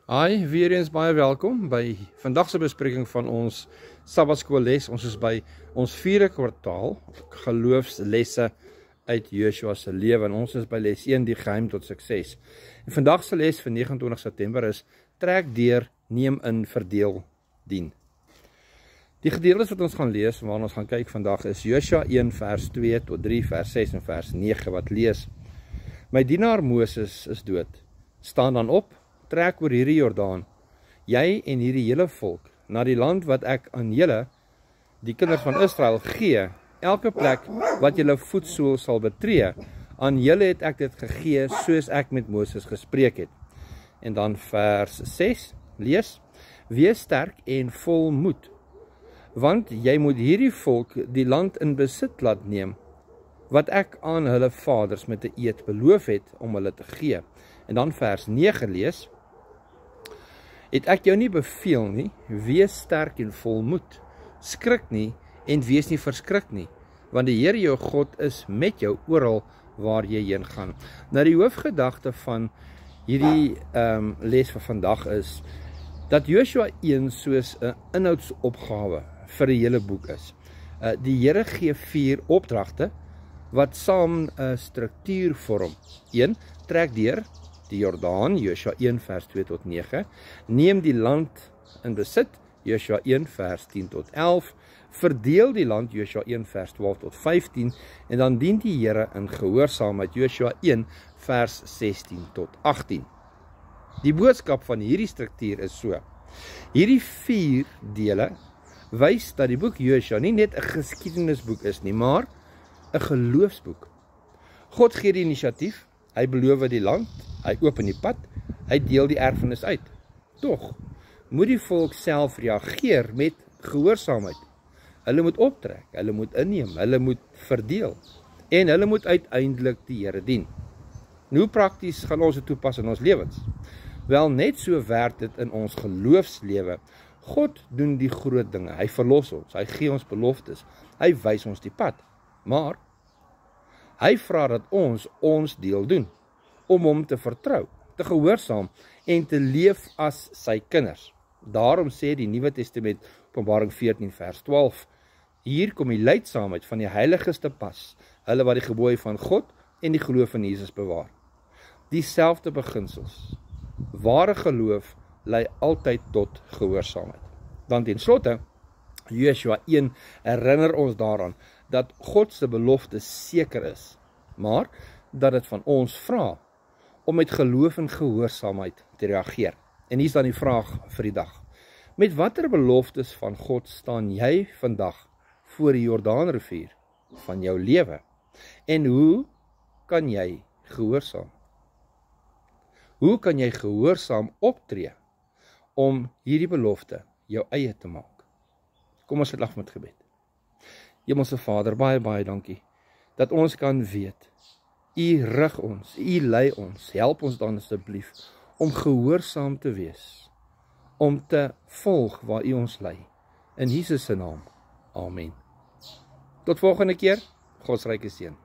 Hi, weer eens baie welkom by vandag se bespreking van ons Sabbatskoolles. Ons is by ons 4de kwartaal geloofslesse uit Joshua se lewe en ons is by les 1, die geheim tot sukses. En vandag se les vir 29 September is trek deur, neem in, verdeel, dien. Die gedeeltes wat ons gaan lees, waarna ons gaan kyk vandag is Joshua 1 vers 2 tot 3, vers 6 en vers 9 wat lees: My dienaar Moses is dood. Staan dan op, trek oor hierdie Jordaan, jy en hierdie hele volk, na die land wat ek aan julle, die kinders van Israel, gee, elke plek wat julle voetsool sal betree, aan julle het ek dit gegee, soos ek met Moses gespreek het. En dan vers 6, lees, wees sterk en vol moed, want jy moet hierdie volk die land in besit laat neem, wat ek aan hulle vaders met 'n eed beloof het om hulle te gee. En dan vers 9 lees, het ek jou nie beveel nie, wees sterk en vol moed, skrik nie en wees nie verskrik nie, want die Here jou God is met jou oral waar jy heen gaan. Nou die hoofgedagte van hierdie les van vandag is, dat Joshua 1 soos 'n inhoudsopgawe vir die hele boek is. Die Here gee 4 opdragte, wat saam 'n struktuur vorm. 1, trek deur die Jordaan, Joshua 1 vers 2 tot 9, neem die land in besit, Joshua 1 vers 10 tot 11, verdeel die land, Joshua 1 vers 12 tot 15, en dan dien die Here in gehoorsaamheid, Joshua 1 vers 16 tot 18. Die boodskap van hierdie struktuur is so: hierdie 4 dele wys dat die boek Joshua nie net 'n geskiedenisboek is nie, maar 'n geloofsboek. God gee die inisiatief, hy beloof die land, hy open die pad, hy deel die erfenis uit. Tog moet die volk self reageer met gehoorsaamheid. Hulle moet optrek, hulle moet inneem, hulle moet verdeel en hulle moet uiteindelik die Here dien. Nou, hoe prakties gaan ons dit toepas in ons lewens? Wel, net so werk dit in ons geloofslewe. God doen die groot dinge, hy verlos ons, hy gee ons beloftes, hy wys ons die pad. Maar hy vra dat ons deel doen, om hom te vertrou, te gehoorsaam en te leef as sy kinders. Daarom sê die Nuwe Testament, Openbaring 14 vers 12, hier kom die leidsaamheid van die heiliges te pas, hulle wat die gebooie van God en die geloof in Jesus bewaar. Dieselfde beginsels. Ware geloof lei altyd tot gehoorsaamheid. Dan ten slotte, Joshua 1 herinner ons daaraan dat God se belofte seker is, maar dat dit van ons vra om met geloof en gehoorsaamheid te reageer. En hier is dan die vraag vir die dag: met watter beloftes van God staan jy vandag voor die Jordaanrivier van jou lewe? En hoe kan jy gehoorsaam? Hoe kan jy gehoorsaam optree om hierdie belofte jou eie te maak? Kom ons sluit af met gebed. Hemelse Vader, baie, baie dankie, dat ons kan weet, U rig ons, U lei ons, help ons dan asseblief, om gehoorsaam te wees, om te volg waar U ons lei, in Jesus se naam, amen. Tot volgende keer, Godsryke seën.